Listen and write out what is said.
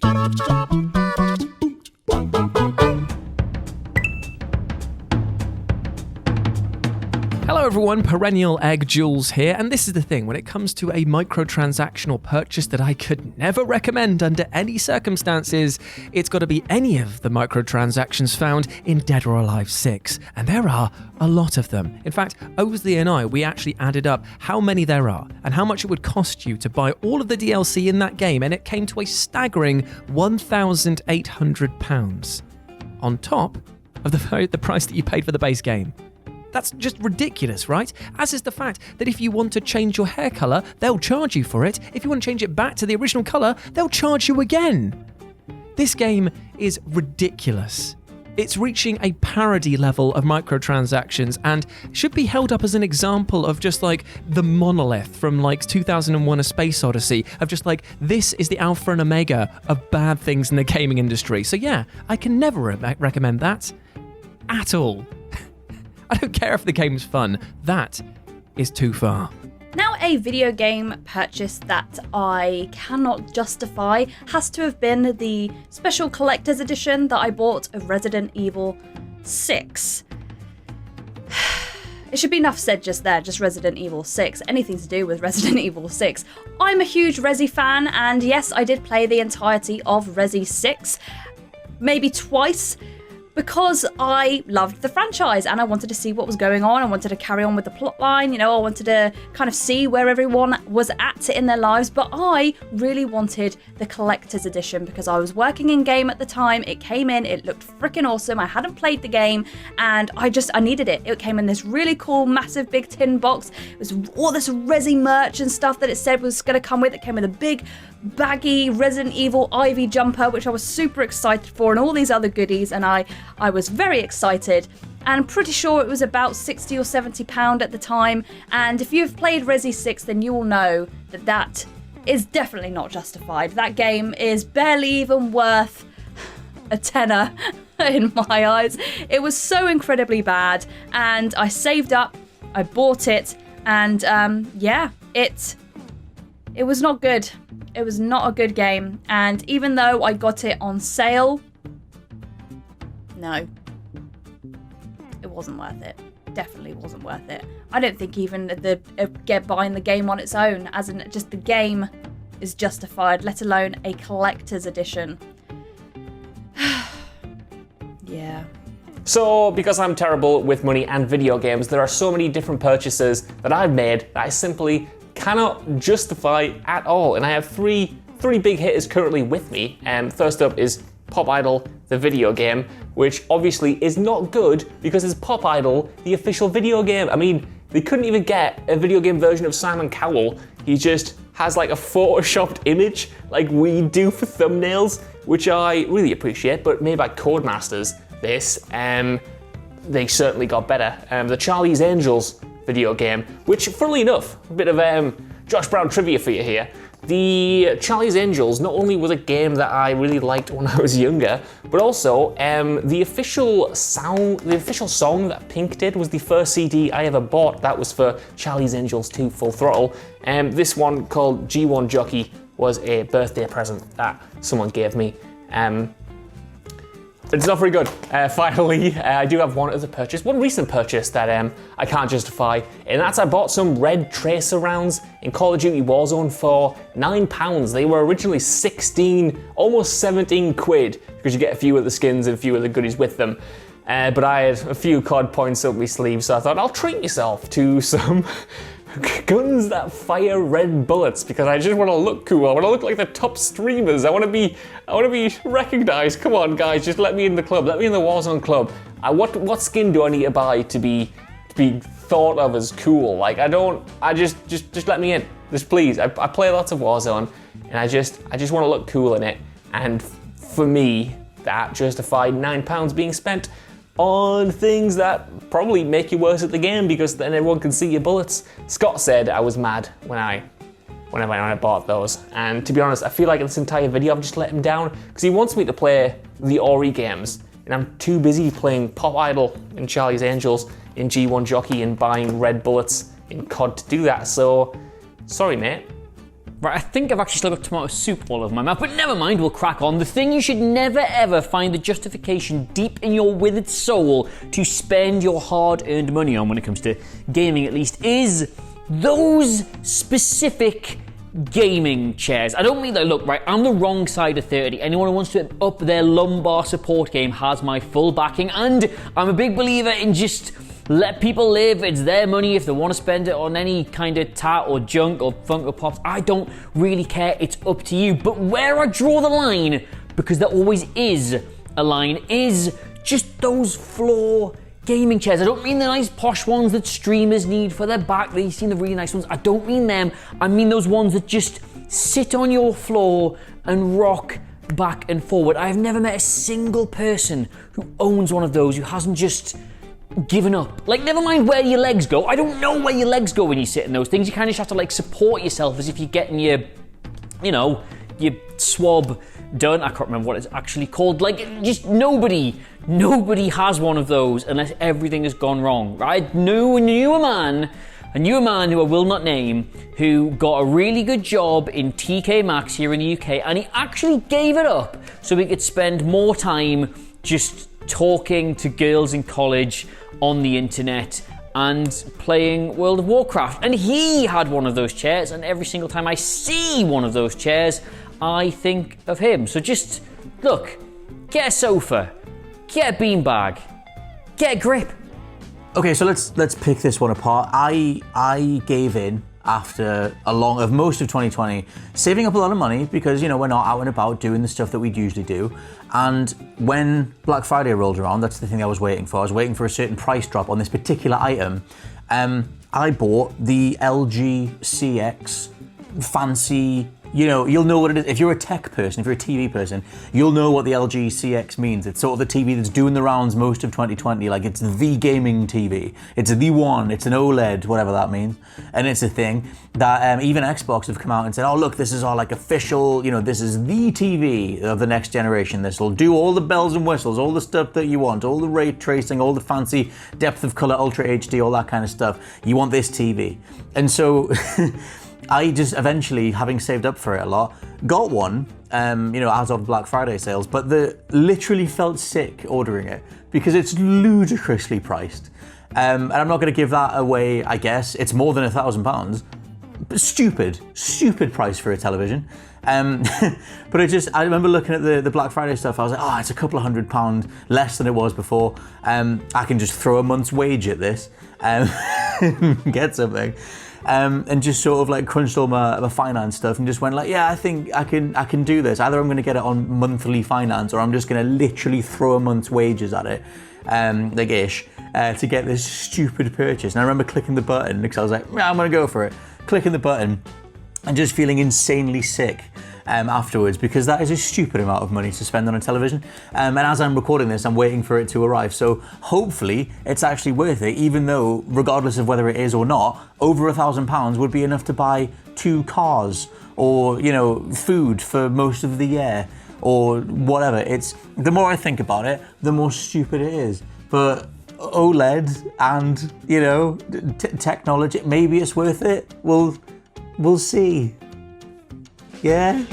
Hello everyone, Perennial Egg Jules here, and this is the thing, when it comes to a microtransactional purchase that I could never recommend under any circumstances, it's got to be any of the microtransactions found in Dead or Alive 6, and there are a lot of them. In fact, Ozzy and I, we actually added up how many there are and how much it would cost you to buy all of the DLC in that game, and it came to a staggering £1,800 on top of the price that you paid for the base game. That's just ridiculous, right? As is the fact that if you want to change your hair colour, they'll charge you for it. If you want to change it back to the original colour, they'll charge you again. This game is ridiculous. It's reaching a parody level of microtransactions and should be held up as an example of just like the monolith from like 2001 A Space Odyssey, of just like, this is the alpha and omega of bad things in the gaming industry. So yeah, I can never recommend that at all. I don't care if the game's fun, that is too far. Now, a video game purchase that I cannot justify has to have been the special collector's edition that I bought of Resident Evil 6. It should be enough said just there, just Resident Evil 6, anything to do with Resident Evil 6. I'm a huge Resi fan, and yes, I did play the entirety of Resi 6, maybe twice, because I loved the franchise and I wanted to see what was going on. I wanted to carry on with the plot line, I wanted to kind of see where everyone was at in their lives, but I really wanted the collector's edition because I was working in game at the time. It came in, it looked freaking awesome. I hadn't played the game and I needed it. It came in this really cool, massive, big tin box. It was all this Resi merch and stuff that it said was going to come with. It came with a big, baggy Resident Evil Ivy jumper, which I was super excited for, and all these other goodies, and I was very excited, and I'm pretty sure it was about £60 or £70 at the time, and if you've played Resi 6 then you will know that that is definitely not justified. That game is barely even worth a tenner in my eyes. It was so incredibly bad, and I saved up, I bought it, and it was not good. It was not a good game, and even though I got it on sale, no, it wasn't worth it. Definitely wasn't worth it. I don't think even buying the game on its own, as in just the game, is justified, let alone a collector's edition. Yeah. So, because I'm terrible with money and video games, there are so many different purchases that I've made that I simply cannot justify at all. And I have three big hitters currently with me. First up is Pop Idol, the video game, which obviously is not good because it's Pop Idol, the official video game. I mean, they couldn't even get a video game version of Simon Cowell. He just has like a photoshopped image like we do for thumbnails, which I really appreciate, but made by Codemasters, this, they certainly got better. The Charlie's Angels video game, which, funnily enough, a bit of Josh Brown trivia for you here. The Charlie's Angels not only was a game that I really liked when I was younger, but also the official song that Pink did was the first CD I ever bought. That was for Charlie's Angels 2 Full Throttle. This one called G1 Jockey was a birthday present that someone gave me. It's not very good. Finally, I do have one recent purchase that I can't justify, and that's I bought some red tracer rounds in Call of Duty Warzone for £9. They were originally 16, almost 17 quid, because you get a few of the skins and a few of the goodies with them. But I had a few COD points up my sleeve, so I thought I'll treat myself to some guns that fire red bullets, because I just want to look cool. I want to look like the top streamers. I want to be recognized. Come on, guys, just let me in the club. Let me in the Warzone club. What skin do I need to buy to be thought of as cool? Like, just let me in. Just please. I play lots of Warzone, and I just want to look cool in it. And for me, that justified £9 being spent on things that probably make you worse at the game, because then everyone can see your bullets. Scott said I was mad when I bought those, and to be honest, I feel like in this entire video I've just let him down, because he wants me to play the Ori games, and I'm too busy playing Pop Idol and Charlie's Angels in G1 Jockey and buying red bullets in COD to do that. So, sorry mate, Right, I think I've actually still got tomato soup all over my mouth, but never mind, we'll crack on. The thing you should never ever find the justification deep in your withered soul to spend your hard-earned money on, when it comes to gaming at least, is those specific gaming chairs. I don't mean that, look, right, I'm the wrong side of 30. Anyone who wants to up their lumbar support game has my full backing, and I'm a big believer in just let people live. It's their money. If they want to spend it on any kind of tat or junk or Funko Pops, I don't really care. It's up to you. But where I draw the line, because there always is a line, is just those floor gaming chairs. I don't mean the nice posh ones that streamers need for their back. You've seen the really nice ones. I don't mean them. I mean those ones that just sit on your floor and rock back and forward. I've never met a single person who owns one of those who hasn't just given up. Like, never mind where your legs go. I don't know where your legs go when you sit in those things. You kind of just have to like support yourself as if you're getting your, you know, your swab done. I can't remember what it's actually called. Like, just nobody has one of those unless everything has gone wrong, right? I knew a man who I will not name, who got a really good job in TK Maxx here in the UK, and he actually gave it up so he could spend more time just talking to girls in college on the internet and playing World of Warcraft. And he had one of those chairs, and every single time I see one of those chairs, I think of him. So just, look, get a sofa, get a beanbag, get a grip. Okay, so let's pick this one apart. I gave in after most of 2020, saving up a lot of money because, you know, we're not out and about doing the stuff that we'd usually do. And when Black Friday rolled around, that's the thing I was waiting for. I was waiting for a certain price drop on this particular item. I bought the LG CX fancy, you know, you'll know what it is. If you're a tech person, if you're a TV person, you'll know what the LG CX means. It's sort of the TV that's doing the rounds most of 2020. Like, it's the gaming TV. It's the one. It's an OLED, whatever that means. And it's a thing that even Xbox have come out and said, oh, look, this is our like official, you know, this is the TV of the next generation. This will do all the bells and whistles, all the stuff that you want, all the ray tracing, all the fancy depth of color, ultra HD, all that kind of stuff. You want this TV. And so I just eventually, having saved up for it a lot, got one, you know, as of Black Friday sales, but literally felt sick ordering it because it's ludicrously priced. And I'm not going to give that away, I guess. It's more than £1,000. But stupid price for a television. But I remember looking at the Black Friday stuff, I was like, oh, it's a couple of £100 less than it was before. I can just throw a month's wage at this, get something. And just sort of like crunched all my finance stuff and just went like, yeah, I think I can do this. Either I'm going to get it on monthly finance or I'm just going to literally throw a month's wages at it, like ish, to get this stupid purchase. And I remember clicking the button because I was like, yeah, I'm going to go for it. Clicking the button and just feeling insanely sick afterwards because that is a stupid amount of money to spend on a television. And as I'm recording this, I'm waiting for it to arrive. So hopefully it's actually worth it, even though regardless of whether it is or not, over £1,000 would be enough to buy 2 cars or, you know, food for most of the year or whatever. It's the more I think about it, the more stupid it is. But OLED and, you know, technology, maybe it's worth it. We'll see. Yeah?